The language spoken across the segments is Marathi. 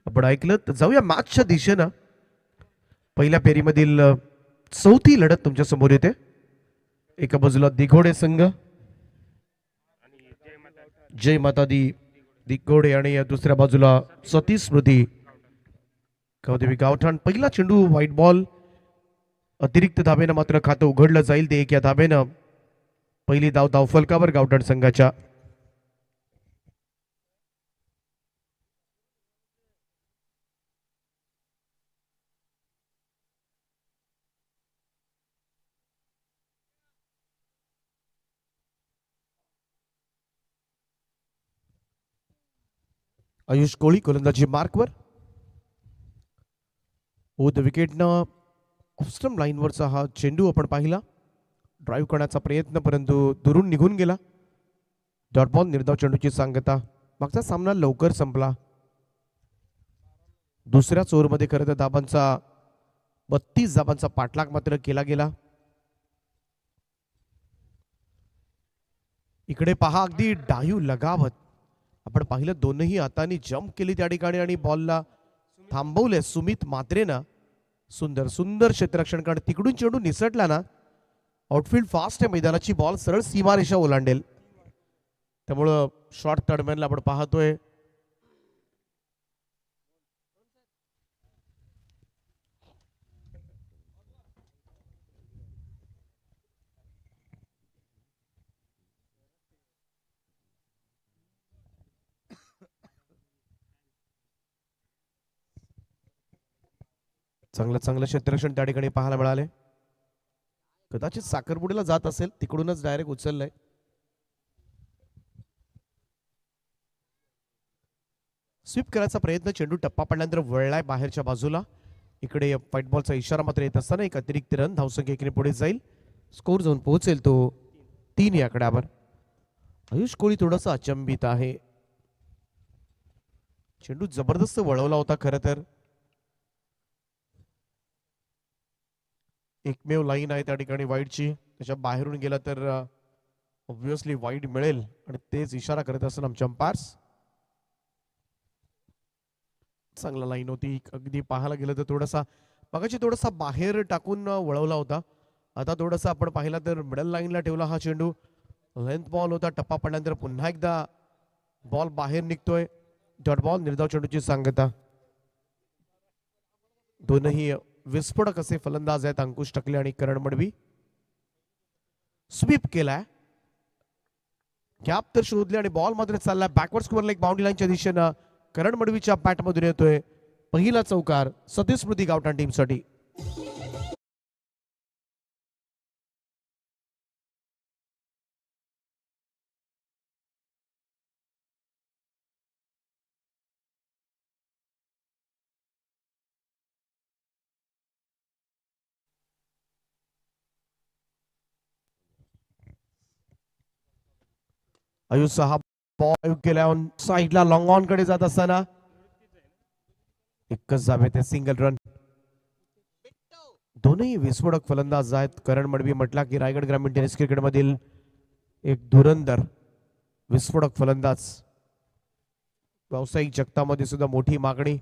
आपण ऐकलं तर जाऊया मॅचच्या दिशेनं. पहिल्या फेरीमधील चौथी लढत तुमच्या समोर येते. एका बाजूला दिघोडे संघ जय माता दी दिघोडे आणि दुसऱ्या बाजूला सती स्मृती गावदेवी गावठाण. पहिला चेंडू व्हाईट बॉल अतिरिक्त धाबेनं मात्र खातं उघडलं जाईल. ते एक या धाबेनं पहिली धाव धावफलकावर गावठाण संघाच्या. आयुष कोळी गोलंदाजी मार्कवर. ओद विकेटनं ऑफस्टंप लाईनवरचा हा चेंडू आपण पाहिला. ड्राईव्ह करण्याचा प्रयत्न परंतु दुरून निघून गेला. डॉट बॉल निर्धाव चेंडूची सांगता. मागचा सामना लवकर संपला. दुसऱ्याच ओव्हरमध्ये खरं तर धाबांचा 32 धाबांचा पाठलाग मात्र केला गेला. इकडे पहा अगदी डायू लगावत आपण पाहिलं दोनही हातांनी जम्प केली त्या ठिकाणी आणि बॉलला थांबवले सुमित मात्रेनं. सुंदर सुंदर क्षेत्ररक्षण कारण तिकडून चेंडू निसटला ना आउटफील्ड फास्ट आहे मैदानाची. बॉल सरळ सीमारेषा ओलांडेल. त्यामुळं शॉर्ट टर्मिनला आपण पाहतोय चांगलं चांगलं क्षेत्ररक्षण त्या ठिकाणी पाहायला मिळाले. कदाचित साखरपुडीला जात असेल तिकडूनच डायरेक्ट उचललंय. स्वीप करायचा प्रयत्न. चेंडू टप्पा पडल्यानंतर वळलाय बाहेरच्या बाजूला. इकडे व्हाईट बॉलचा इशारा मात्र येत असताना एक अतिरिक्त रन धावसंख्या एकीने पुढे जाईल. स्कोर जाऊन पोहोचेल तो 3 या आकड्यावर. आयुष कोळी थोडासा अचंबित आहे. चेंडू जबरदस्त वळवला होता खरं तर. एकमेव लाईन आहे त्या ठिकाणी वाईडची. त्याच्या बाहेरून गेला तर ऑब्व्हियसली वाईड मिळेल आणि तेच इशारा करत असताना आमच्या अंपायर्स. चांगला लाईन होती. अगदी पाहायला गेलं तर थोडासा मगाशी थोडासा बाहेर टाकून वळवला होता. आता थोडासा आपण पाहिला तर मिडल लाईनला ठेवला हा चेंडू. लेंथ बॉल होता. टप्पा पडल्यानंतर पुन्हा एकदा बॉल बाहेर निघतोय. डॉट बॉल निर्धाव चेंडूची सांगता. दोनही विस्फोटक असे फलंदाज आहेत अंकुश टकले आणि करण मडवी. स्वीप केलाय. गॅप तर शोधले आणि बॉल मात्र चाललाय बॅकवर्ड स्क्वेअर लेग बाउंड्री लाईनच्या दिशेनं. करण मडवीच्या बॅटमधून येतोय पहिला चौकार सती स्मृती गावठाण टीमसाठी. आयुष सहा बॉल केल्या ऑन साईडला लॉंग ऑन कडे जात असताना एकच जावे ते सिंगल रन. दोनही विस्फोटक फलंदाज आहेत. करण मडवी म्हटला की रायगड ग्रामीण टेनिस क्रिकेट मधील एक धुरंधर विस्फोटक फलंदाज. व्यावसायिक जगतामध्ये सुद्धा मोठी मागणी.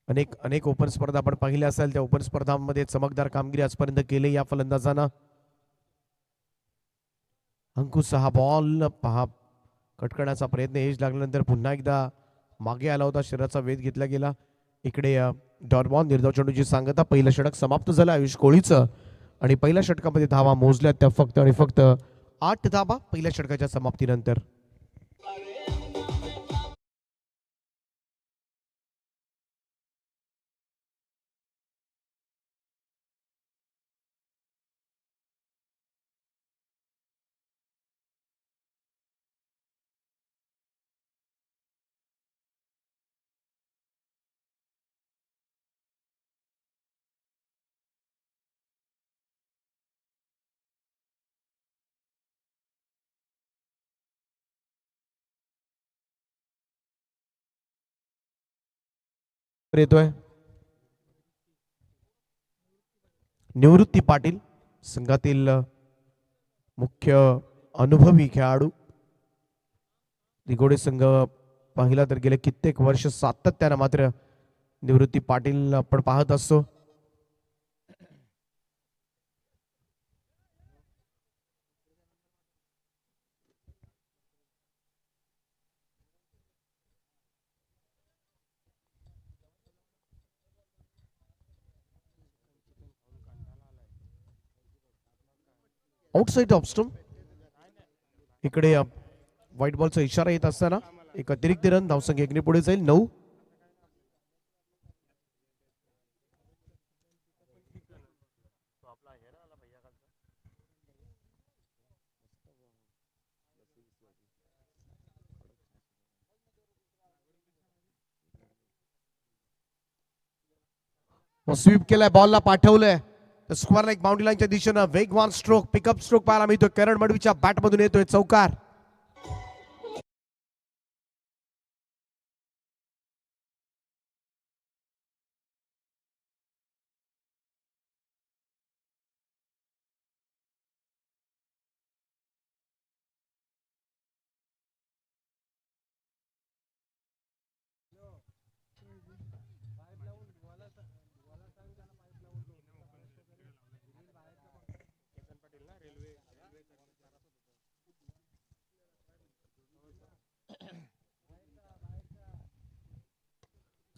अनेक अनेक ओपन स्पर्धा आपण पाहिल्या असेल. त्या ओपन स्पर्धांमध्ये चमकदार कामगिरी आजपर्यंत केली या फलंदाजांना. अंकुश सहा बॉल पहा कट करण्याचा प्रयत्न एज लागल्यानंतर पुन्हा एकदा मागे आला होता. शरीराचा वेध घेतला गेला. इकडे डॉट बॉल निर्धाव चेंडूची सांगता. पहिलं षटक समाप्त झालं आयुष कोळीचं आणि पहिल्या षटकामध्ये धावा मोजल्या त्या फक्त आणि फक्त 8 धावा पहिल्या षटकाच्या समाप्तीनंतर. येतोय निवृत्ती पाटील संघातील मुख्य अनुभवी खेळाडू. दिघोडे संघ पाहिला तर गेले कित्येक वर्ष सातत्यानं मात्र निवृत्ती पाटील आपण पाहत असतो. आउटसाइड ऑफ स्टंप इकडे व्हाईट बॉलचा इशारा येत असताना एक अतिरिक्त रन, धावसंख्या 1 ने पुढे जाईल 9. स्वीप केलाय, बॉलला पाठवलंय स्क्वेअर लाईक बाउंड्री लाईनच्या दिशेनं वेगवान स्ट्रोक, पिकअप स्ट्रोक पाहायला मिळतोय. करण मडवीच्या बॅट मधून येतोय चौकार.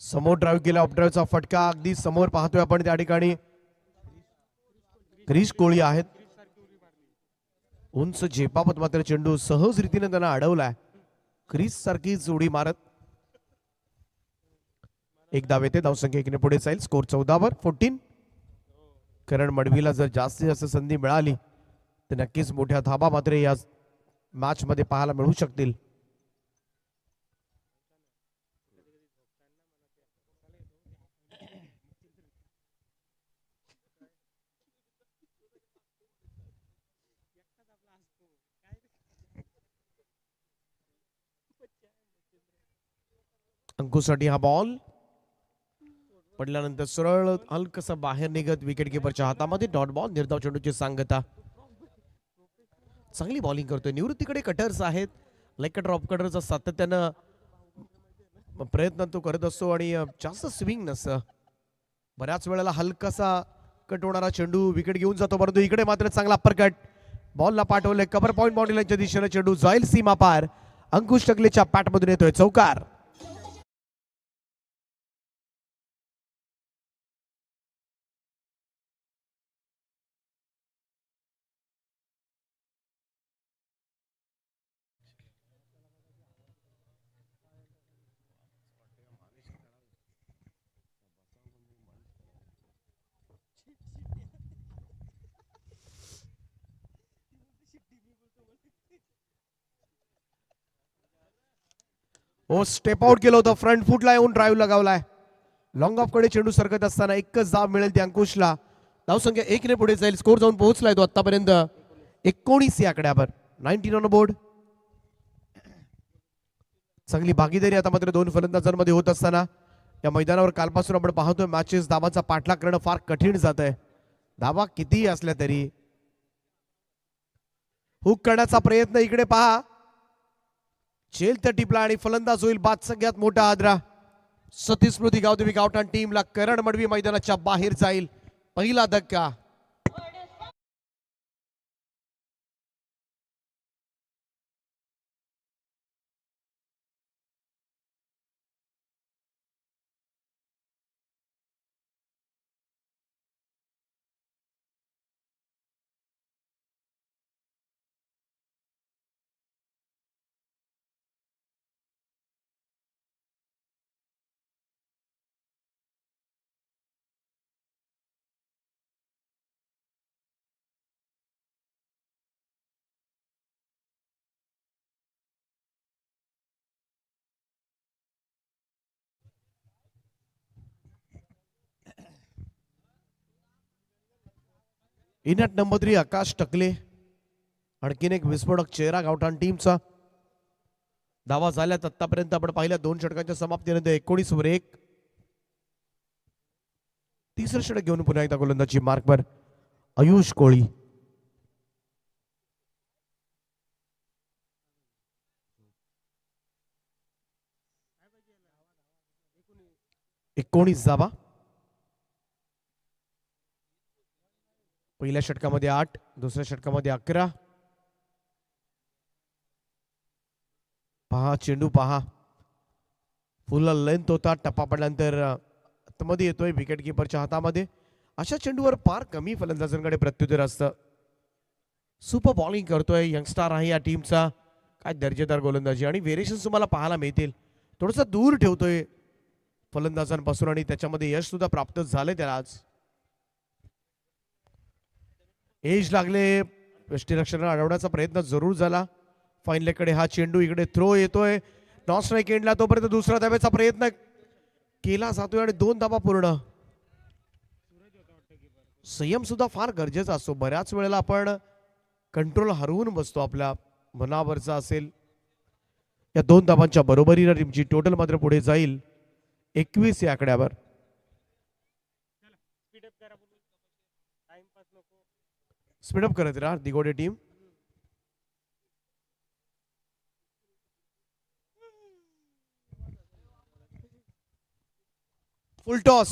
समोर ड्राईव्ह केला, ऑफ ड्राईव्हचा फटका अगदी समोर पाहतोय आपण. त्या ठिकाणी क्रिश कोळी आहेत, उंच झेपावत मात्र चेंडू सहज रीतीने त्यांना अडवलाय. क्रिस सारखी जोडी मारत एक धाव येते, धावसंख्या 1 ने पुढे जाईल. स्कोर 14 वर 14. करण मडवीला जर जास्तीत जास्त संधी मिळाली तर नक्कीच मोठ्या धाबा मात्र या मॅच मध्ये पाहायला मिळू शकतील. अंकुशसाठी हा बॉल पडल्यानंतर सरळ हलकसा बाहेर निघत विकेट किपरच्या हातामध्ये. डॉट बॉल, निर्धाव चेंडूची सांगता. चांगली बॉलिंग करतोय. निवृत्तीकडे कटर्स आहेत, लेग कटर ऑफ कटरचा सातत्यानं प्रयत्न तो करत असतो आणि जास्त स्विंग नसतं. बऱ्याच वेळेला हलकासा कट होणारा चेंडू विकेट घेऊन जातो, परंतु इकडे मात्र चांगला अप्पर कट बॉलला पाठवले. कव्हर पॉइंट बाउंड्री लाईनच्या दिशेने चेंडू जाईल सीमा पार. अंकुश टकलेच्या पॅट मधून येतोय चौकार. हो, स्टेप आउट केलं होतं, फ्रंट फुटला येऊन ड्राईव्ह लगावलाय. लॉंग ऑफ कडे चेंडू सरकत असताना एकच धाव मिळेल ती अंकुशला. धावसंख्या 1 ने पुढे जाईल. स्कोर जाऊन पोहोचलाय तो आतापर्यंत 19 या आकड्यावर. 19 ऑन बोर्ड. चांगली भागीदारी आता मात्र दोन फलंदाजांमध्ये होत असताना या मैदानावर कालपासून आपण पाहतोय मॅचेस धावांचा पाठलाग करणं फार कठीण जात आहे. धावा कितीही असल्या तरी हुक करण्याचा प्रयत्न. इकडे पहा, चेल त्या टिपला आणि फलंदाज होईल बाद सगळ्यात मोठा आदरा. सतीश स्मृती गावदेवी गावठाण टीमला करण मडवी मैदानाच्या बाहेर जाईल. पहिला धक्का. इन ॲट नंबर 3 आकाश टकले. आणखीन एक विस्फोटक चेहरा गावठाण टीमचा. धावा झाल्यात आतापर्यंत आपण पाहिल्या 2 षटकांच्या समाप्तीनंतर 19 वर 1. तिसरं षटक घेऊन पुन्हा एकदा गोलंदाजी मार्कवर आयुष कोळी. 19 धावा. पहिल्या षटकामध्ये 8, दुसऱ्या षटकामध्ये 11. पहा चेंडू पहा, फुल लेंथ होता, टप्पा पडल्यानंतर आतमध्ये येतोय विकेट किपरच्या हातामध्ये. अशा चेंडूवर फार कमी फलंदाजांकडे प्रत्युत्तर असतं. सुपर बॉलिंग करतोय, यंगस्टार आहे या टीमचा. काय दर्जेदार गोलंदाजी आणि व्हेरिएशन तुम्हाला पाहायला मिळतील. थोडंसं दूर ठेवतोय फलंदाजांपासून आणि त्याच्यामध्ये यश सुद्धा प्राप्त झाले त्याला आज. एज लागले, यष्टीरक्षणाला अडवण्याचा प्रयत्न जरूर झाला. फाईन लेगकडे हा चेंडू, इकडे थ्रो येतोय नॉन स्ट्राईक एंडला, तोपर्यंत दुसरा धाब्याचा प्रयत्न केला जातोय आणि 2 धाबा पूर्ण. संयम सुद्धा फार गरजेचा असतो. बऱ्याच वेळेला आपण कंट्रोल हरवून बसतो आपल्या मनावरचा असेल. या 2 धाबांच्या बरोबरीने टीमची टोटल मात्र पुढे जाईल 21 या आकड्यावर. स्पीडअप करत राहा Digode team. Full toss,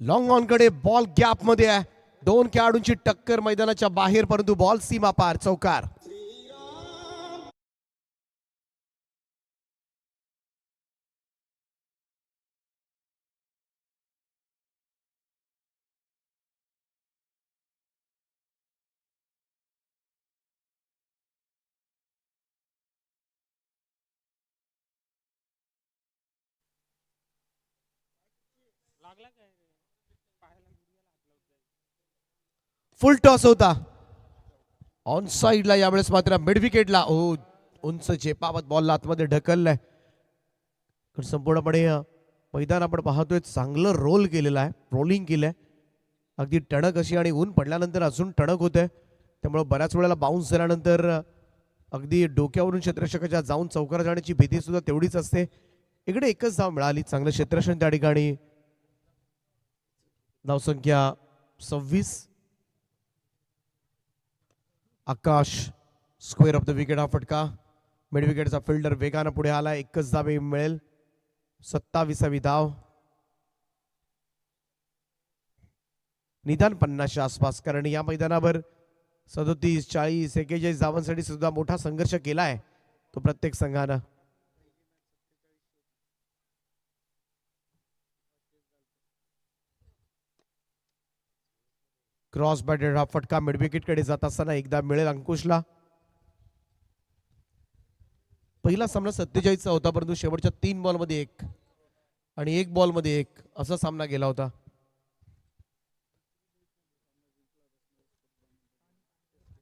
long on कडे बॉल गॅप मध्ये आहे. 2 खेळाडूंची टक्कर मैदानाच्या बाहेर, परंतु बॉल सीमा पार, चौकार. फुल टॉस होता ऑन साइडला, यावेळेस मात्र मिड विकेटला. उंच झेपावत बॉल आतमध्ये ढकललाय. संपूर्णपणे मैदान आपण पाहतोय चांगलं रोल केलेलं आहे, रोलिंग केलंय. अगदी टणक अशी, आणि ऊन पडल्यानंतर अजून टणक होते, त्यामुळे बऱ्याच वेळेला बाउन्स झाल्यानंतर अगदी डोक्यावरून क्षेत्ररक्षकाच्या जाऊन चौकारा जाण्याची भीती सुद्धा तेवढीच असते. इकडे एकच धाव मिळाली, चांगलं क्षेत्ररक्षण त्या ठिकाणी. धावसंख्या 26. आकाश स्क्वेअर ऑफ द विकेट हा फटका. मिड विकेटचा फिल्डर वेगानं पुढे आला, एकच धावे मिळेल. 27वी धाव, निदान 50च्या आसपास, कारण या मैदानावर 37, 40, 41 धावांसाठी सुद्धा मोठा संघर्ष केलाय तो प्रत्येक संघानं. क्रॉस बॅटेड हा फटका मिड विकेट कडे जात असताना एकदा मिळेल अंकुशला. पहिला सामना 47चा होता, परंतु शेवटच्या 3 बॉलमध्ये 1 आणि 1 बॉलमध्ये 1 असा सामना गेला होता.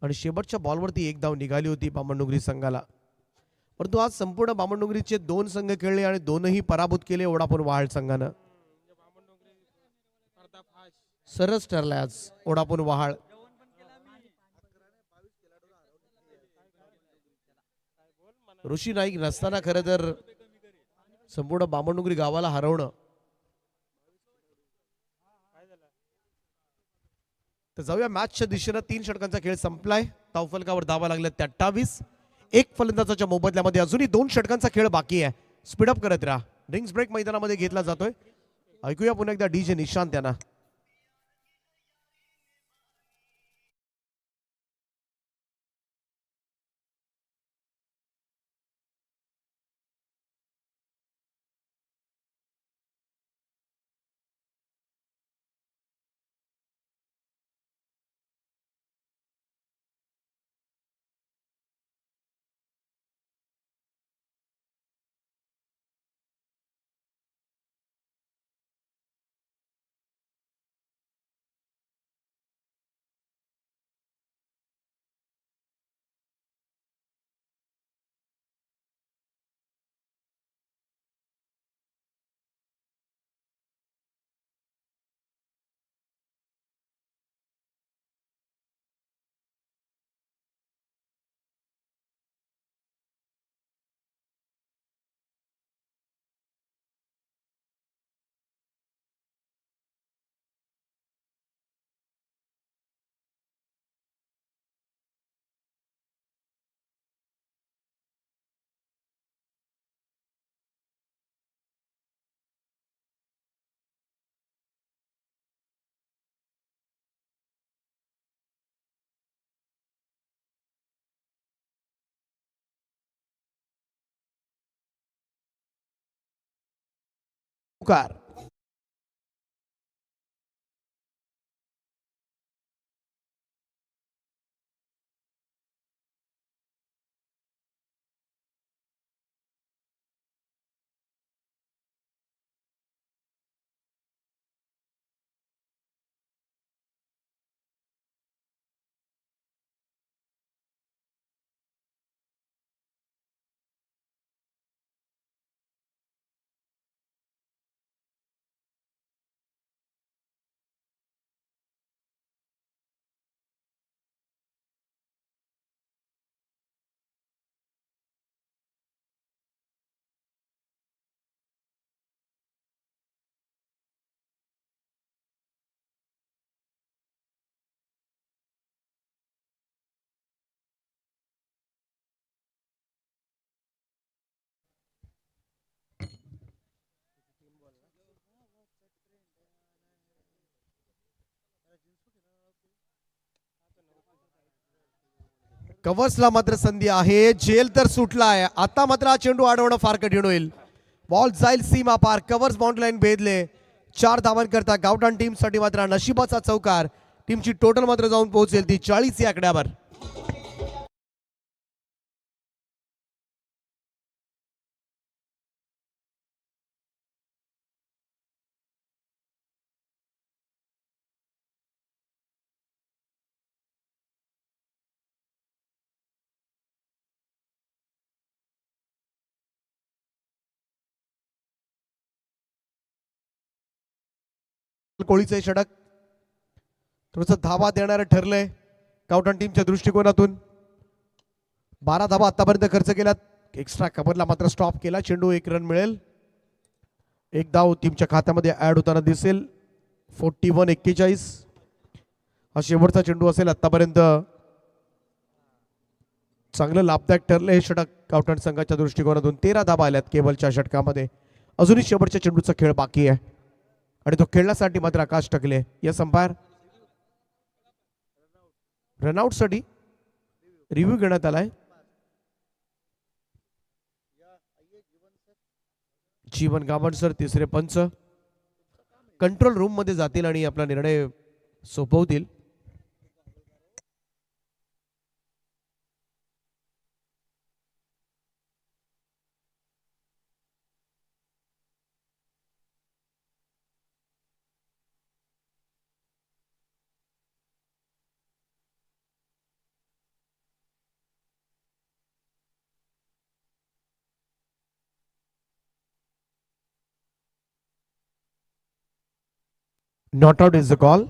आणि शेवटच्या बॉलवरती 1 धाव निघाली होती बामणडोंगरी संघाला. परंतु आज संपूर्ण बामणडोंगरीचे 2 संघ खेळले आणि दोनही पराभूत केले ओढापूर वहाळ संघानं. सरस ठरलाय आज ओढापूर वहाळ. ऋषी नाईक नसताना खरं तर संपूर्ण बामणडोंगरी गावाला हरवणं. तर जाऊया मॅचच्या दिशेनं. 3 षटकांचा खेळ संपलाय, धावफलकावर धावा लागल्या 28. 1 फलंदाजाच्या मोबदल्यामध्ये अजूनही 2 षटकांचा खेळ बाकी आहे. स्पीडअप करत राहा. ड्रिंक्स ब्रेक मैदानामध्ये घेतला जातोय. ऐकूया पुन्हा एकदा डीजे निशांत यांना. चौकार. कव्हर्सला मात्र संधी आहे. जेल तर सुटला आहे. आता मात्र हा चेंडू अडवणं फार कठीण होईल. बॉल जाईल सीमा पार. कव्हर्स बाउंड्री लाईन भेदले. 4 धावांकरता गावठाण टीमसाठी मात्र नशिबाचा चौकार. टीमची टोटल मात्र जाऊन पोहोचेल ती 40 या आकड्यावर. कोळीचे षटक थोडस धावा देणारं ठरलंय गावठाण टीमच्या दृष्टिकोनातून. 12 धावा आतापर्यंत खर्च केल्यात. एक्स्ट्रा कव्हरला मात्र स्टॉप केला. चेंडू 1 रन मिळेल. एक धाव टीमच्या खात्यामध्ये ऍड होताना दिसेल. 41-41 हा शेवटचा चेंडू असेल आतापर्यंत. चांगलं लाभदायक ठरलं हे षटक गावठाण संघाच्या दृष्टिकोनातून. 13 धावा आल्यात केवलच्या षटकामध्ये. अजूनही शेवटच्या चेंडूचा खेळ बाकी आहे आणि तो खेळण्यासाठी मात्र आकाश टकले या अंपायर रनआउट साठी रिव्ह्यू घेण्यात आलाय. जीवन गावण सर तिसरे पंच कंट्रोल रूम मध्ये जातील आणि आपला निर्णय सोपवतील. Not out is the call.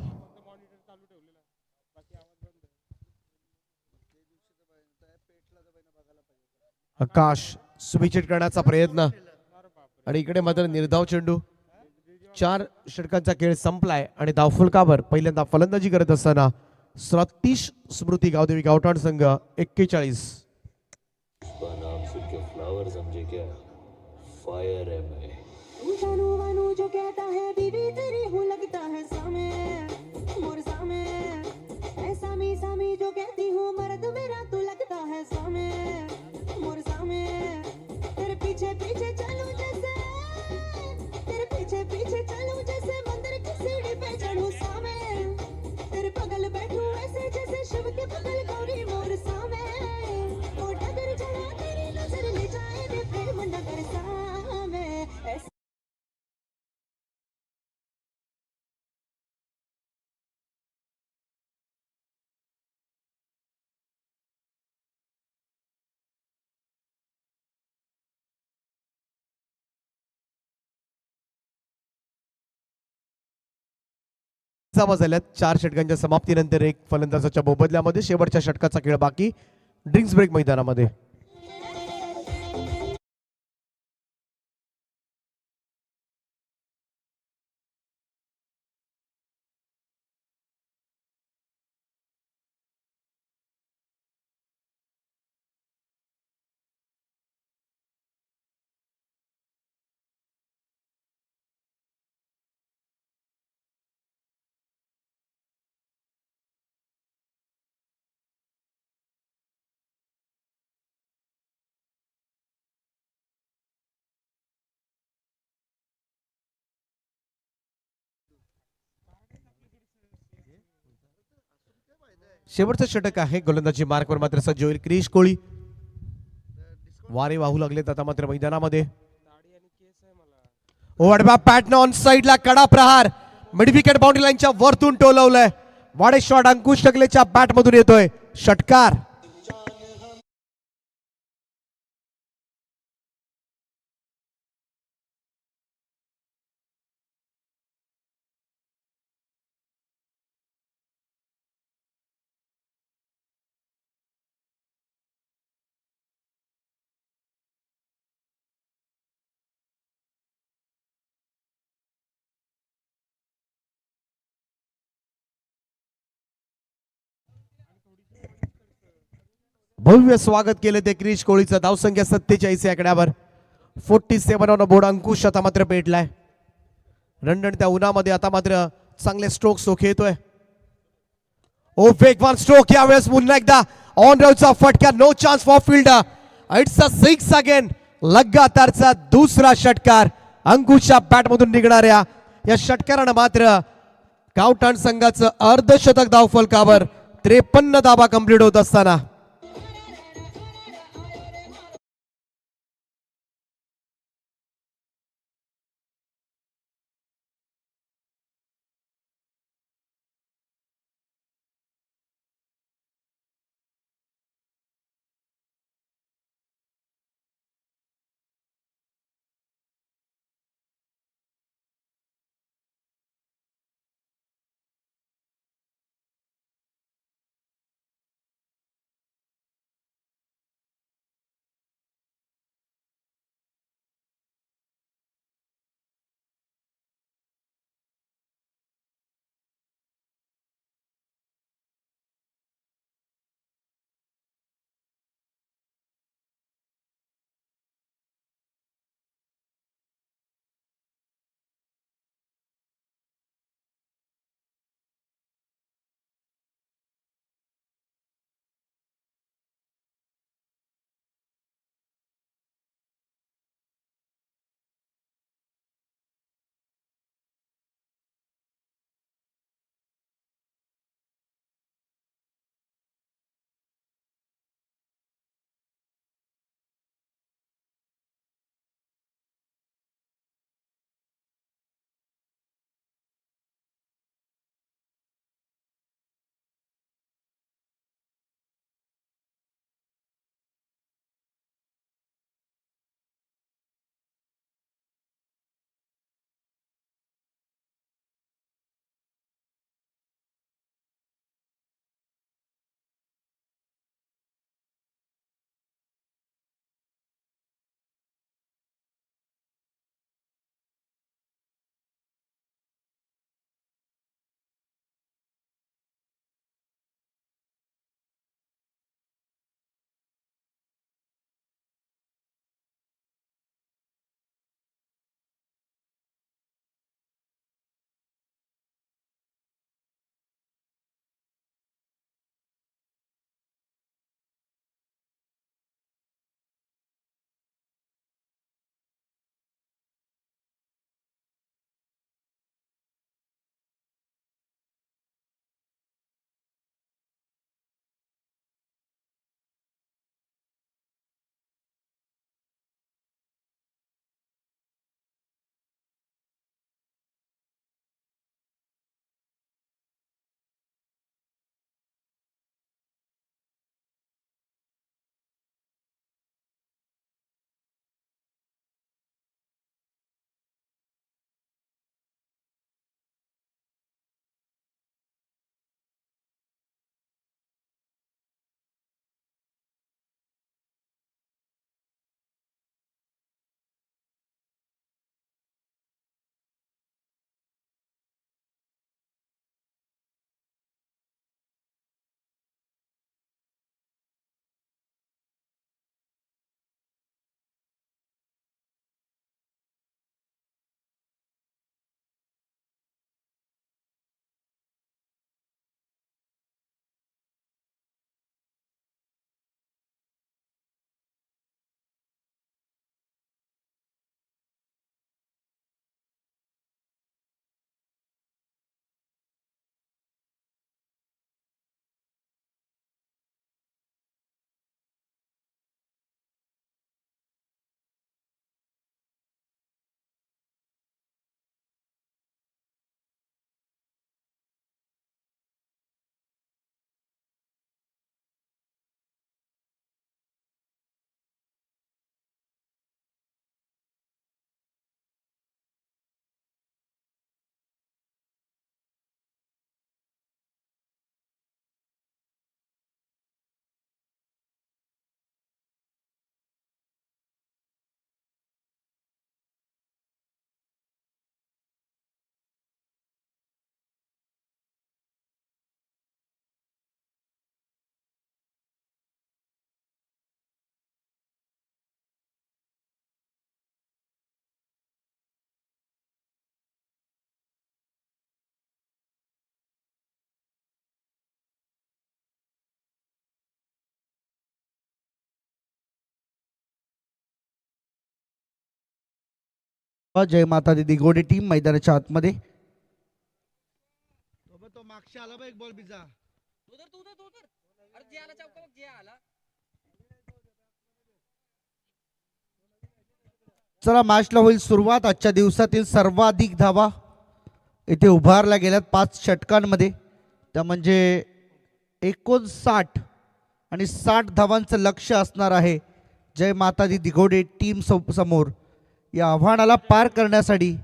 Akash switch hit करण्याचा प्रयत्न आणि इकडे मात्र निर्धाव चेंडू. 4 षटकांचा खेळ संपलाय आणि धावफलकावर पहिल्यांदा फलंदाजी करत असताना सतीश स्मृती गावदेवी गावठाण संघ 41. नाम सुन के फ्लावर समझे क्या? फायर है मैं. जो कहता है बीवी तेरी हूँ लगता है सामे मोर सामे ऐसा मी सामी जो कहती हूँ मर्द मेरा तू लगता है सामे मोर सामे तेरे पीछे पीछे चलूं जैसे तेरे पीछे पीछे चलूं जैसे मंदिर की सीढ़ी पे चढ़ूं सामे तेरे बगल बैठूं ऐसे जैसे शिव के बगल गौरी मोर सामे ओ डगर जला तेरी नजर ले जाए रे प्रेम नगर सामे. झाल्यात 4 षटकांच्या समाप्तीनंतर एक फलंदाजाच्या मोबदल्यामध्ये शेवटच्या षटकाचा खेळ बाकी ड्रिंक्स ब्रेक मैदानामध्ये. शेवटचं षटक आहे. गोलंदाजी मार्कवर मात्र सज्ज होईल क्रिश कोहली. वारे वाहू लागलेत आता मात्र मैदानामध्ये. ओढबा पॅटन ऑन साइडला कडा प्रहार मिड विकेट बाउंड्री लाईनच्या वरतून टोलवलंय. वाडे शॉट अंकुश टकलेच्या बॅट मधून येतोय. षटकार. भव्य स्वागत केलं ते क्रिश कोहलीचं. धावसंख्या 47 या आकड्यावर. 47 ऑन बोर्ड. अंकुश आता मात्र पेटलाय. रणरणत्या उन्हामध्ये आता मात्र चांगले स्ट्रोक सोख येतोय. ओ वेगवान स्ट्रोक यावेळेस पुन्हा एकदा ऑन राऊचा फटका. No chance for fielder. It's a 6 again. लगातारचा दुसरा षटकार अंकुशच्या बॅटमधून निघणाऱ्या या षटकारानं मात्र गावठाण संघाचं अर्धशतक धावफलकावर. 53 धावा कंप्लीट होत असताना जय माता दी दिगोडे टीम मैदानाच्या आतमध्ये. तो मागच्या आला बा एक बॉल बिजा. चला मॅचला होईल सुरुवात. आजच्या दिवसातील सर्वाधिक धावा इथे उभारल्या गेल्यात 5 षटकांमध्ये. त्या म्हणजे 59 आणि 60 धावांचं लक्ष असणार आहे जय माता दी दिगोडे टीम समोर. या आव्हानाला पार करण्यासाठी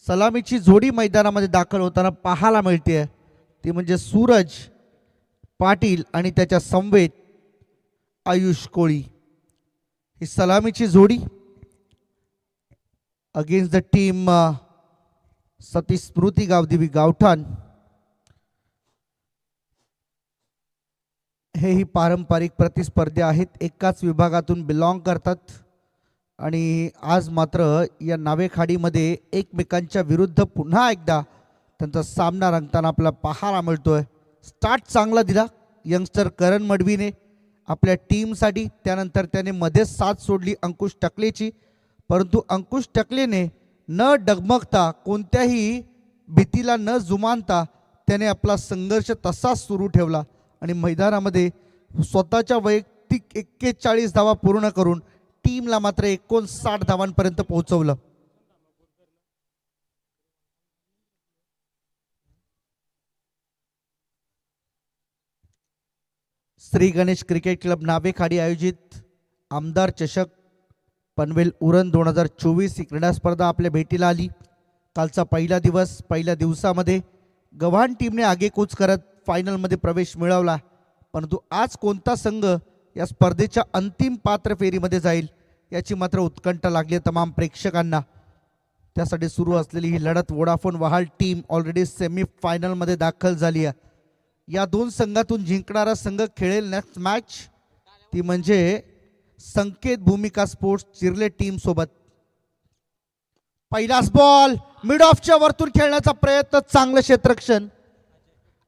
सलामीची जोडी मैदानामध्ये दाखल होताना पाहायला मिळते, ती म्हणजे सूरज पाटील आणि त्याच्या समवेत आयुष कोळी. ही सलामीची जोडी अगेन्स्ट द टीम सतीश स्मृती गावदेवी गावठाण. हेही पारंपरिक प्रतिस्पर्धी आहेत, एकाच विभागातून बिलॉंग करतात आणि आज मात्र या नावेखाडीमध्ये एकमेकांच्या विरुद्ध पुन्हा एकदा त्यांचा सामना रंगताना आपल्याला पाहायला मिळतोय. स्टार्ट चांगला दिला यंगस्टर करण मडवीने आपल्या टीमसाठी. त्यानंतर त्याने मध्येच साथ सोडली अंकुश टकलेची, परंतु अंकुश टकलेने न डगमगता कोणत्याही भीतीला न जुमानता त्याने आपला संघर्ष तसाच सुरू ठेवला आणि मैदानामध्ये स्वतःच्या वैयक्तिक 41 धावा पूर्ण करून टीमला मात्र 59 धावांपर्यंत पोहोचवलं. श्री गणेश क्रिकेट क्लब नावेखाडी आयोजित आमदार चषक पनवेल उरण 2024 ही क्रीडा स्पर्धा आपल्या भेटीला आली. कालचा पहिला दिवस. पहिल्या दिवसामध्ये गव्हाण टीमने आगेकूच करत फायनलमध्ये प्रवेश मिळवला, परंतु आज कोणता संघ या स्पर्धेच्या अंतिम पात्र फेरीमध्ये जाईल याची मात्र उत्कंठा लागली तमाम प्रेक्षकांना. त्यासाठी सुरू असलेली ही लढत वोडाफोन वहाल टीम ऑलरेडी सेमीफायनलमध्ये दाखल झाली आहे. या दोन संघातून जिंकणारा संघ खेळेल नेक्स्ट मॅच, ती म्हणजे संकेत भूमिका स्पोर्ट्स चिर्ले टीम सोबत. पहिलाच बॉल मिड ऑफच्या वरतून खेळण्याचा प्रयत्न, चांगलं क्षेत्ररक्षण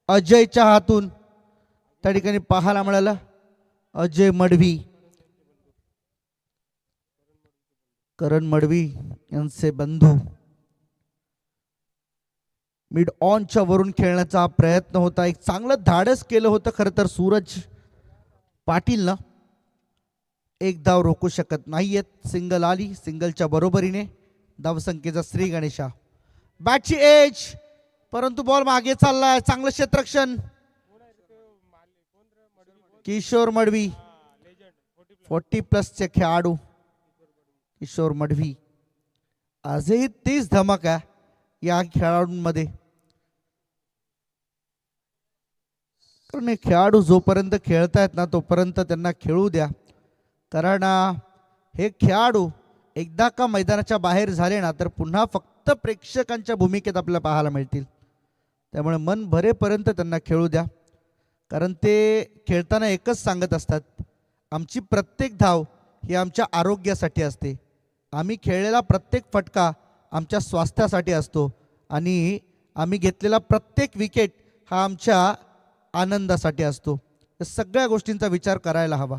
अजयच्या हातून त्या ठिकाणी पाहायला मिळालं. अजय मडवी, करण मडवी यांचे बंधू. मिड ऑनच्या वरून खेळण्याचा प्रयत्न होता, एक चांगलं धाडस केलं होतं खरं तर सूरज पाटीलनं. एक धाव रोखू शकत नाहीयेत. सिंगल आली, सिंगलच्या बरोबरीने धावसंख्येचा श्री गणेशा. बॅटची एज, परंतु बॉल मागे चाललाय. चांगलं क्षेत्ररक्षण किशोर मडवी, 40+ खेळाडू किशोर मडवी. आजही 30 धमाका या खेळाडूंमध्ये. कारण हे खेळाडू जोपर्यंत खेळतायत ना तोपर्यंत त्यांना खेळू द्या, कारण हे खेळाडू एकदा का मैदानाच्या बाहेर झाले ना तर पुन्हा फक्त प्रेक्षकांच्या भूमिकेत आपल्याला पाहायला मिळतील. त्यामुळे मन भरेपर्यंत त्यांना खेळू द्या, कारण ते खेळताना एकच सांगत असतात, आमची प्रत्येक धाव ही आमच्या आरोग्यासाठी असते. आम्ही खेळलेला प्रत्येक फटका आमच्या स्वास्थ्यासाठी असतो आणि आम्ही घेतलेला प्रत्येक विकेट हा आमच्या आनंदासाठी असतो. या सगळ्या गोष्टींचा विचार करायला हवा.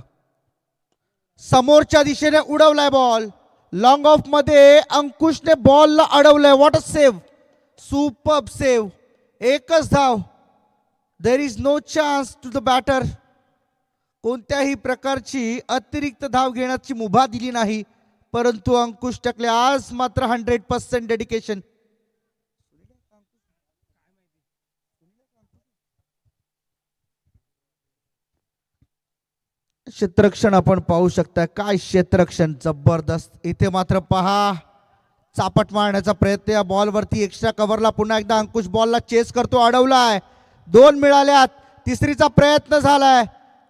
समोरच्या दिशेने उडवलाय बॉल, लॉंग ऑफ मध्ये अंकुशने बॉलला अडवलंय. What a save, superb save. एकच धाव. There is no chance to the batter. कोणत्याही प्रकारची अतिरिक्त धाव घेण्याची मुभा दिली नाही, परंतु अंकुश टकले आज मात्र 100% डेडिकेशन. क्षेत्ररक्षण आपण पाहू शकता, काय क्षेत्ररक्षण जबरदस्त. इथे मात्र पहा चापट मारण्याचा प्रयत्न या बॉलवरती. एक्स्ट्रा कव्हरला पुन्हा एकदा अंकुश बॉलला चेस करतो, अडवलाय. 2 मिळाल्यात, तिसरीचा प्रयत्न झालाय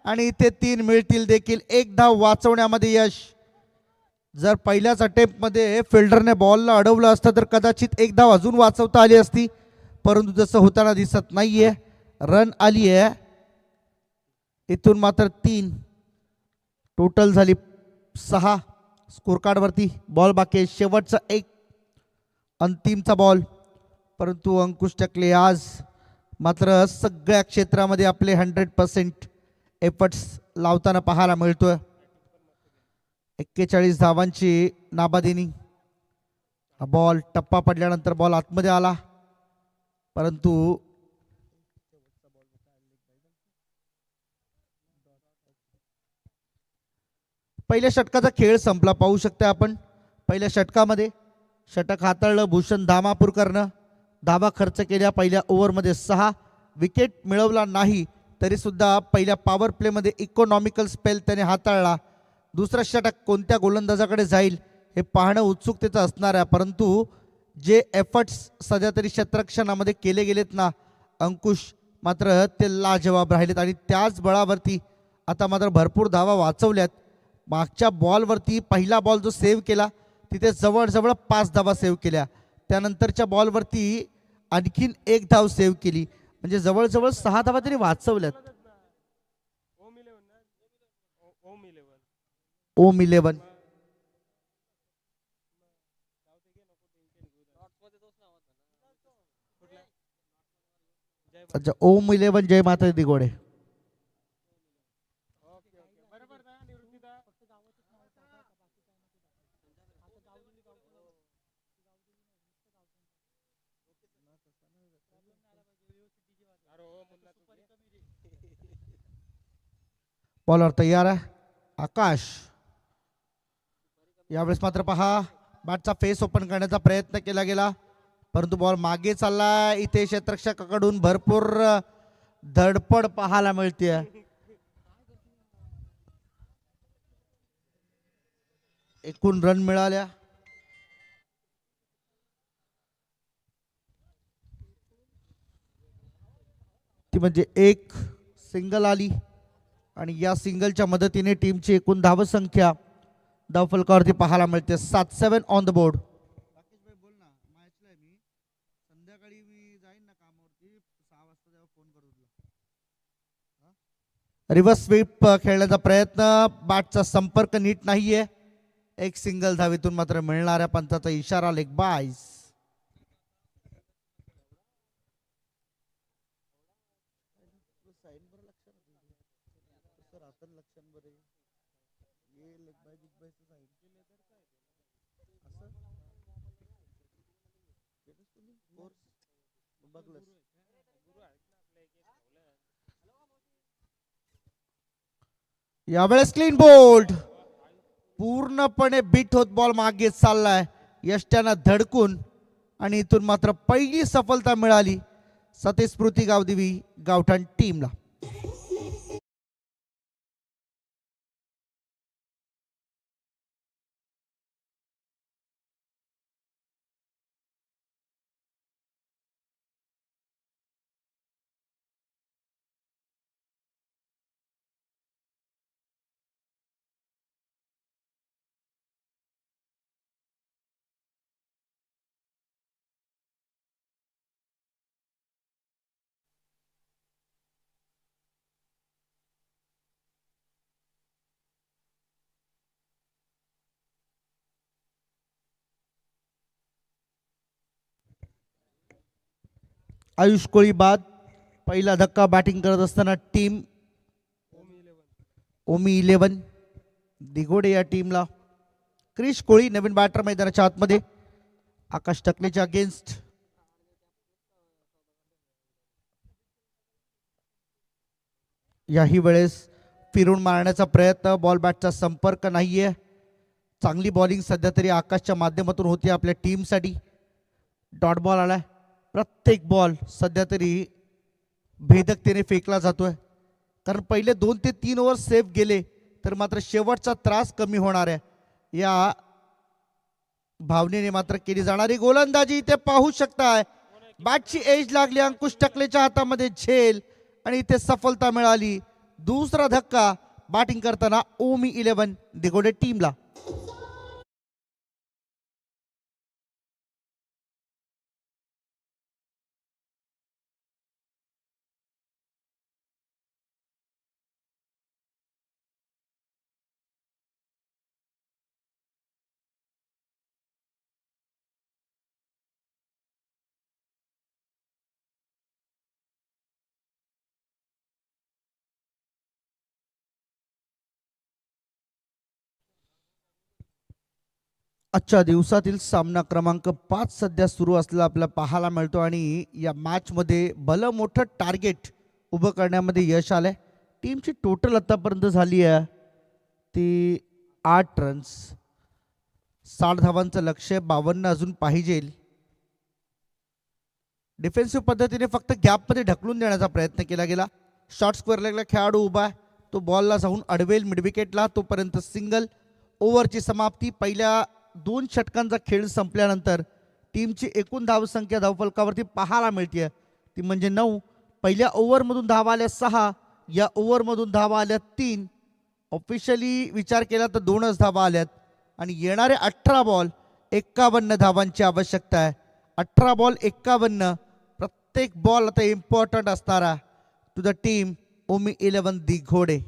आणि इथे 3 मिळतील देखील. एक धाव वाचवण्यामध्ये यश. जर पहिल्याच अटेम्प्टमध्ये फिल्डरने बॉलला अडवलं असतं तर कदाचित एक धाव अजून वाचवता आली असती, परंतु जसं होताना दिसत नाहीये. रन आली आहे, इथून मात्र 3 टोटल झाली 6 स्कोर कार्डवरती. बॉल बाकी शेवटचा एक अंतिमचा बॉल, परंतु अंकुश टकले आज मात्र सगळ्या क्षेत्रामध्ये आपले 100% एफर्ट्स लावताना पाहायला मिळतोय. 41 धावांची नाबादिनी. हा बॉल टप्पा पडल्यानंतर बॉल आतमध्ये आला, परंतु पहिल्या षटकाचा खेळ संपला. पाहू शकता आपण पहिल्या षटकामध्ये षटक हाताळलं भूषण धामापूरकरनं. धावा खर्च केल्या पहिल्या ओव्हरमध्ये 6, विकेट मिळवला नाही तरी सुद्धा पहिल्या पॉवर प्लेमध्ये इकॉनॉमिकल स्पेल त्याने हाताळला. दुसरा षटक कोणत्या गोलंदाजाकडे जाईल हे पाहणं उत्सुकतेचं असणार आहे, परंतु जे एफर्ट्स सध्या तरी क्षेत्ररक्षणामध्ये केले गेलेत ना अंकुश, मात्र ते लाजवाब राहिलेत आणि त्याच बळावरती आता मात्र भरपूर धावा वाचवल्यात. मागच्या बॉलवरती पहिला बॉल जो सेव्ह केला तिथे जवळजवळ 5 धावा सेव्ह केल्या, त्यानंतरच्या बॉलवरती आणखीन 1 धाव सेव्ह केली, म्हणजे जवळजवळ 6 धावा तरी वाचवल्यात. ओम 11 अच्छा, ओम 11 जय माता दिगोडे. बॉलर तयार आहे आकाश. यावेळेस मात्र पहा बॅटचा फेस ओपन करण्याचा प्रयत्न केला गेला, परंतु बॉल मागे चालला. इथे क्षेत्ररक्षकाकडून भरपूर धडपड पाहायला मिळते. एकूण रन मिळाल्या ती म्हणजे 1 सिंगल आली आणि या सिंगलच्या मदतीने टीमची एकूण धावसंख्या धावफलकावरती पाहायला मिळते 7-7 on the board. Reverse sweep खेळण्याचा प्रयत्न, बॅटचा संपर्क नीट नाहीये. 1 सिंगल धावेतून मात्र मिळणाऱ्या पंचाचा इशारा लेग बायस. यावेळेस क्लीन बोल्ड, पूर्णपणे बीट होत बॉल मागे चाललाय यष्ट्यानं धडकून आणि इथून मात्र पहिली सफलता मिळाली सतीश स्मृती गावदेवी गावठाण टीमला. आयुष कोळी बाद. पहिला धक्का बॅटिंग करत असताना टीम ओमी 11 दिगोडे या टीमला. क्रिश कोळी नवीन बॅटर मैदानाच्या आतमध्ये. आकाश टकलेच्या अगेन्स्ट याही वेळेस फिरून मारण्याचा प्रयत्न, बॉल बॅटचा संपर्क नाहीये. चांगली बॉलिंग सध्या तरी आकाशच्या माध्यमातून होती आपल्या टीमसाठी. डॉट बॉल आलाय. प्रत्येक बॉल सध्या तरी भेदकतेने फेकला जातोय, कारण पहिले 2 ते 3 ओव्हर सेफ गेले तर मात्र शेवटचा त्रास कमी होणार आहे या भावनेने मात्र केली जाणारी गोलंदाजी इथे पाहू शकताय. बॅटची एज लागली अंकुश टकलेच्या हातामध्ये झेल आणि इथे सफलता मिळाली. दुसरा धक्का बॅटिंग करताना ओमी 11 दिगोडे टीमला. आजच्या दिवसातील सामना क्रमांक 5 सध्या सुरू असलेला आपल्याला पाहायला मिळतो आणि या मॅचमध्ये भलं मोठं टार्गेट उभं करण्यामध्ये यश आलंय. टीमची टोटल आतापर्यंत झाली आहे ती 8 रन्स. 60 धावांचं लक्ष्य 52 अजून पाहिजे. डिफेन्सिव्ह पद्धतीने फक्त गॅपमध्ये ढकलून देण्याचा प्रयत्न केला गेला. शॉर्ट स्क्वेअर लेगला खेळाडू उभा आहे, तो बॉलला जाऊन अडवेल मिडविकेटला, तोपर्यंत सिंगल. ओव्हरची समाप्ती. पहिल्या 2 षटकांचा खेळ संपल्यानंतर टीमची एकूण धावसंख्या धावफलकावरती पाहायला मिळते ती म्हणजे 9. पहिल्या ओव्हरमधून धावा आल्या 6, या ओव्हरमधून धावा आल्या 3. ऑफिशियली विचार केला तर 2च धावा आल्यात आणि येणारे 18 बॉल 51 धावांची आवश्यकता आहे. 18 बॉल 51. प्रत्येक बॉल आता इम्पॉर्टंट असणारा टू द टीम ओमी 11 दिघोडे.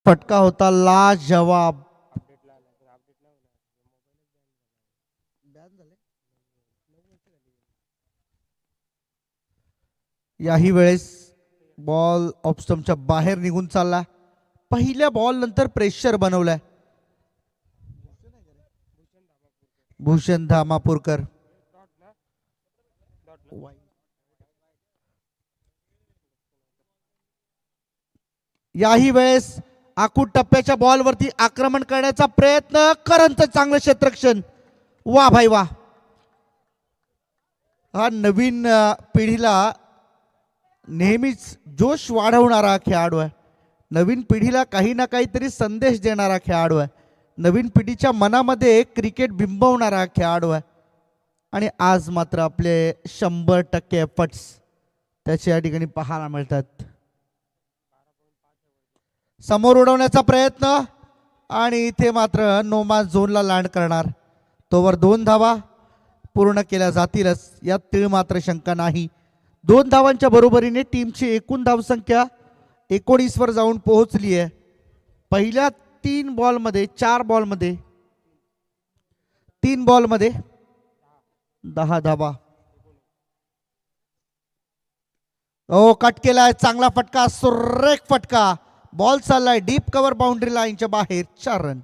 फटका होता लाजवाब. याही वेळेस बॉल ऑफस्टम्पच्या बाहेर निघून चालला. पहिल्या बॉल नंतर प्रेशर बनवलाय भूषण धामापूरकर. याही वेळेस आखूड टप्प्याच्या बॉलवरती आक्रमण करण्याचा प्रयत्न. करंच चांगलं क्षेत्ररक्षण. वा भाई वा. हा नवीन पिढीला नेहमीच जोश वाढवणारा खेळाडू आहे. नवीन पिढीला काही ना काहीतरी संदेश देणारा खेळाडू आहे. नवीन पिढीच्या मनामध्ये क्रिकेट बिंबवणारा खेळाडू आहे आणि आज मात्र आपले 100% एफर्ट्स त्याच्या या ठिकाणी पाहायला मिळतात. समोर उडवण्याचा प्रयत्न आणि इथे मात्र नोमान झोनला लँड करणार. तोवर 2 धावा पूर्ण केल्या जातीलच यात तीळ मात्र शंका नाही. 2 धावांच्या बरोबरीने टीमची एकूण धावसंख्या 19 वर जाऊन पोहोचली आहे. पहिल्या 3 बॉलमध्ये 4 बॉलमध्ये 3 बॉलमध्ये 10 धावा. ओ कट केलाय. चांगला फटका. सुरेख फटका. बॉल चाललाय डीप कव्हर बाउंड्री लाईनच्या बाहेर. 4 रन.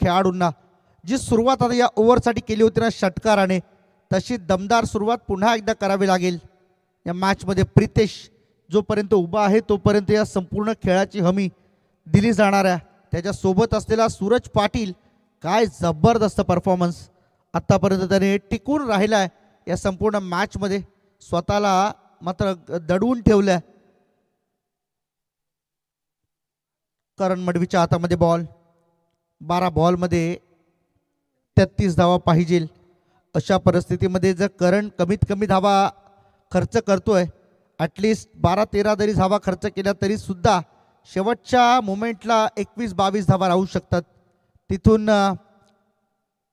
खेळाडूंना जी सुरुवात आता या ओव्हरसाठी केली होती ना षटकाराने, तशी दमदार सुरुवात पुन्हा एकदा करावी लागेल या मॅचमध्ये. प्रितेश जोपर्यंत उभा आहे तोपर्यंत या संपूर्ण खेळाची हमी दिली जाणार आहे. त्याच्यासोबत असलेला सूरज पाटील, काय जबरदस्त परफॉर्मन्स आत्तापर्यंत त्याने टिकून राहिला आहे या संपूर्ण मॅचमध्ये, स्वतःला मात्र दडवून ठेवलं आहे. करण मडवीच्या हातामध्ये बॉल. 12 बॉलमध्ये 33 धावा पाहिजे. अशा परिस्थितीमध्ये जर करण कमीत कमी धावा खर्च करतोय, ॲटलिस्ट 12-13 जरी धावा खर्च केल्या तरी सुद्धा शेवटच्या मोमेंटला 21-22 धावा राहू शकतात. तिथून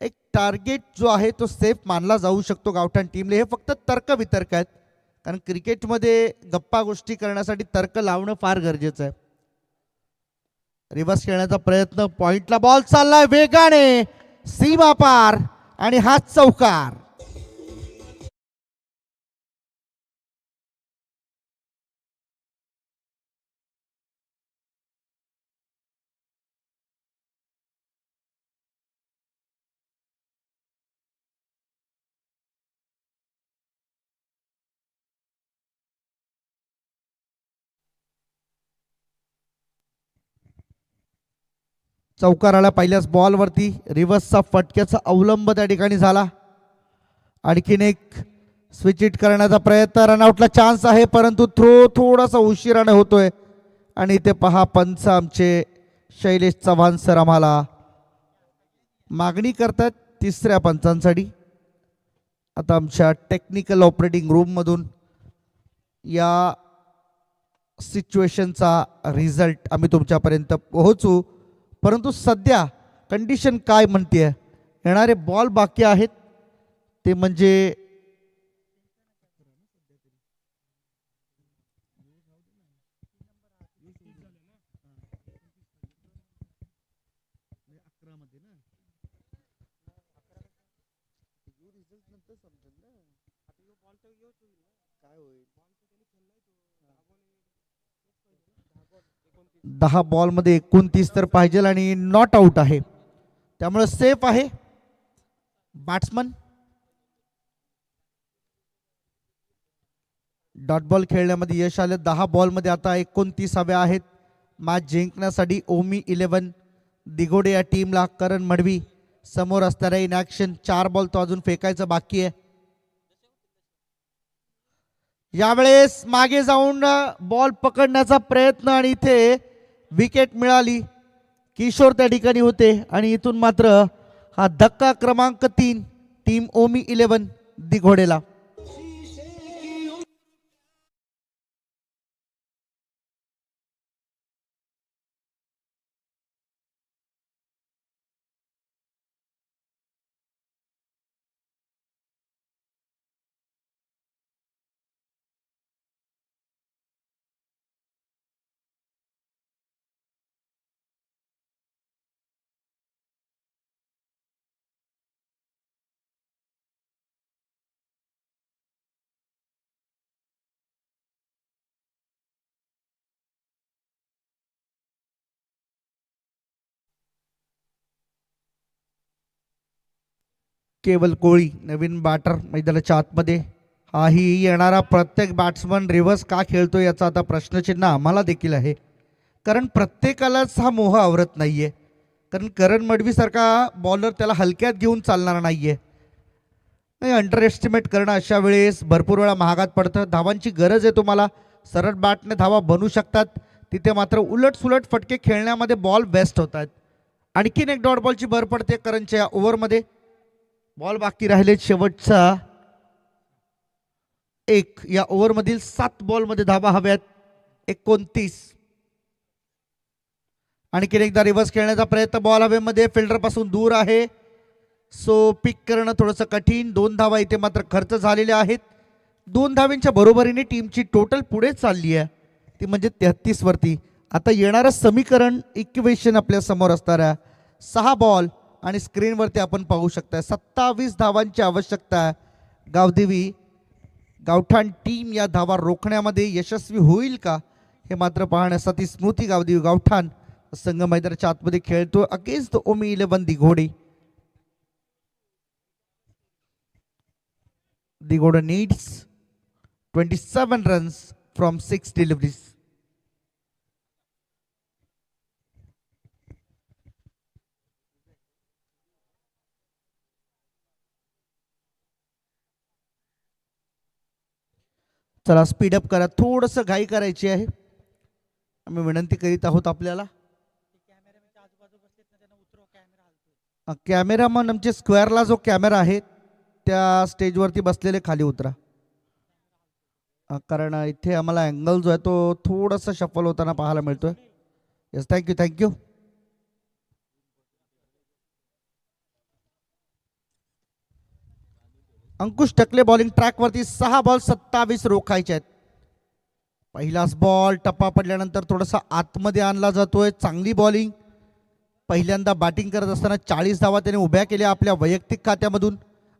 एक टार्गेट जो आहे तो सेफ मानला जाऊ शकतो गावठाण टीमले. हे फक्त तर्कवितर्क आहेत, कारण क्रिकेटमध्ये गप्पा गोष्टी करण्यासाठी तर्क लावणं फार गरजेचं आहे. रिव्हर्स खेळण्याचा प्रयत्न, पॉइंटला बॉल चाललाय वेगाने, सीमा पार आणि हा चौकार. चौकाराला पहिल्याच बॉलवरती रिव्हर्सचा फटक्याचा अवलंब त्या ठिकाणी झाला. आणखीन एक स्विच इट करण्याचा प्रयत्न, रनआउटला चान्स आहे परंतु थ्रो थोडासा उशिराने होतोय. आणि इथे पहा पंच आमचे शैलेश चव्हाण सर आम्हाला मागणी करतात तिसऱ्या पंचांसाठी. आता आमच्या टेक्निकल ऑपरेटिंग रूममधून या सिच्युएशनचा रिझल्ट आम्ही तुमच्यापर्यंत पोहोचू, परंतु सध्या कंडिशन काय म्हणते, येणारे बॉल बाकी आहेत ते म्हणजे दहा बॉलमध्ये 29 तर पाहिजे आणि नॉट आउट आहे, त्यामुळे सेफ आहे बॅट्समन. डॉट बॉल खेळण्यामध्ये यश आले. 10 बॉलमध्ये आता 29 हवे आहेत मॅच जिंकण्यासाठी. ओमी 11 दिघोडे या टीमला करण मडवी समोर असणाऱ्या इन ॲक्शन. 4 बॉल तो अजून फेकायचं बाकी आहे. यावेळेस मागे जाऊन बॉल पकडण्याचा प्रयत्न आणि इथे विकेट मिळाली. किशोर त्या ठिकाणी होते आणि इथून मात्र हा धक्का क्रमांक 3 टीम ओमी 11 दिघोडेला. केवल कोळी नवीन बॅटर मैदानाच्या आतमध्ये. हाही येणारा प्रत्येक बॅट्समन रिव्हर्स का खेळतो याचा आता प्रश्नचिन्ह आम्हाला देखील आहे, कारण प्रत्येकालाच हा मोह आवरत नाहीये. कारण करण मडवीसारखा बॉलर त्याला हलक्यात घेऊन चालणार नाहीये. नाही, अंडर एस्टिमेट करणं अशा वेळेस भरपूर वेळा महागात पडतं. धावांची गरज आहे तुम्हाला, सरळ बॅटने धावा बनू शकतात, तिथे मात्र उलट सुलट फटके खेळण्यामध्ये बॉल वेस्ट होत आहेत. आणखीन एक डॉट बॉलची भर पडते करणच्या या ओव्हरमध्ये. बॉल बाकी राहिले शेवटचा एक. या ओव्हरमधील 7 बॉलमध्ये धावा हव्यात 29. आणखीन एकदा रिव्हर्स खेळण्याचा प्रयत्न. बॉल हवेमध्ये, फिल्डर पासून दूर आहे, सो पिक करणं थोडंसं कठीण. 2 धावा इथे मात्र खर्च झालेल्या आहेत. 2 धावांच्या बरोबरीने टीमची टोटल पुढे चालली आहे, ती म्हणजे 33 वरती. आता येणारं समीकरण इक्वेशन आपल्या समोर असणार आहे. 6 बॉल आणि स्क्रीनवरती आपण पाहू शकता 27 धावांची आवश्यकता आहे. गावदेवी गावठाण टीम या धावा रोखण्यामध्ये यशस्वी होईल का हे मात्र पाहण्यासाठी स्मृती गावदेवी गावठाण संघ मैदानाच्या आतमध्ये खेळतो against Omi 11 दिघोडे. दिघोडे needs 27 runs from 6 deliveries. चला स्पीडअप करा, थोडंसं घाई करायची आहे. आम्ही विनंती करीत आहोत आपल्याला. कॅमेरामन आमचे स्क्वेअरला जो कॅमेरा आहे त्या स्टेजवरती बसलेले खाली उतरा, कारण इथे आम्हाला अँगल जो आहे तो थोडासा शफल होताना पाहायला मिळतोय. Yes, thank you thank you. Ankush Takle bowling ट्रॅकवरती 6 बॉल 27 रोखायचे आहेत. पहिलाच बॉल टप्पा पडल्यानंतर थोडासा आतमध्ये आणला जातोय. चांगली बॉलिंग. पहिल्यांदा बॅटिंग करत असताना 40 धावा त्याने उभ्या केल्या आपल्या वैयक्तिक खात्यामधून.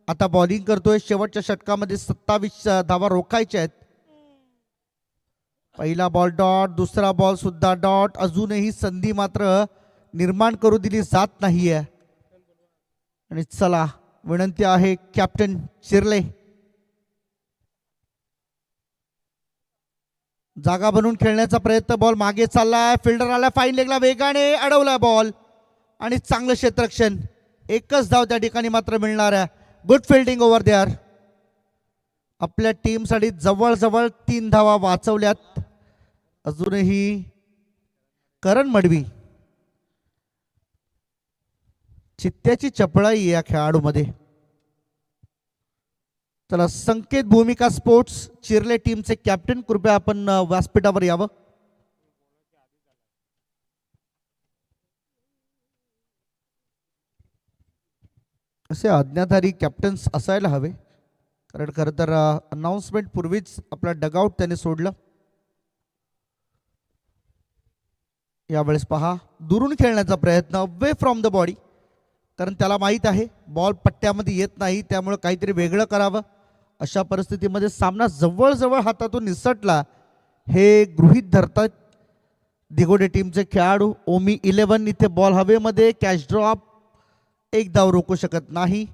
आता बॉलिंग करतोय. शेवटच्या षटकामध्ये 27 धावा रोखायच्या आहेत. पहिला बॉल डॉट, दुसरा बॉल सुद्धा डॉट. अजूनही संधी मात्र निर्माण करू दिली जात नाहीये. आणि चला विनंती आहे कॅप्टन चिर्ले, जागा बनवून खेळण्याचा प्रयत्न. बॉल मागे चाललाय, फिल्डर आला फाईन लेगला, वेगाने अडवलाय बॉल आणि चांगलं क्षेत्ररक्षण. एकच धाव त्या ठिकाणी मात्र मिळणार आहे. Good fielding over there. आपल्या टीमसाठी जवळजवळ 3 धावा वाचवल्यात. अजूनही करण मडवी, चित्त्याची चपळाई या खेळाडूमध्ये. चला संकेत भूमिका स्पोर्ट्स चिर्ले टीमचे कॅप्टन, कृपया आपण व्यासपीठावर यावं. असे आज्ञाधारी कॅप्टन्स असायला हवे, कारण खरं तर अनाउन्समेंट पूर्वीच आपला डगआउट त्याने सोडलं. यावेळेस पहा दुरून खेळण्याचा प्रयत्न, अवे फ्रॉम द बॉडी, कारण त्याला माहीत आहे बॉल पट्ट्यामध्ये येत नाही, त्यामुळे काहीतरी वेगळं करावं. अशा परिस्थितीमध्ये सामना जवळजवळ हातातून निसटला हे गृहीत धरतात दिघोडे टीमचे खेळाडू. ओमी 11 इथे बॉल हवेमध्ये, कॅच ड्रॉप, एक धाव रोखू शकत नाही.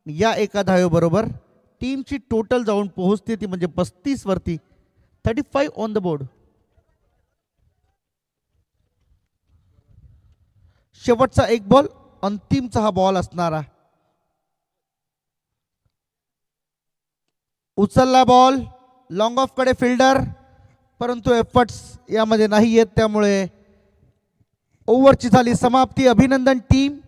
या एका धावेबरोबर टीमची टोटल जाऊन पोहोचते ती म्हणजे 35 वरती. 35 ऑन द बोर्ड. शेवटचा एक बॉल, अंतिमचा हा बॉल असणारा. उचलला बॉल, लॉंग ऑफ कडे फिल्डर, परंतु एफर्ट्स यामध्ये नाही येत, त्यामुळे ओव्हरची झाली समाप्ती. अभिनंदन टीम.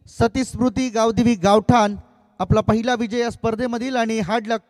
सती स्मृती गावदेवी गावठाण आपला पहिला विजय या स्पर्धेमधील आणि हार्ड लक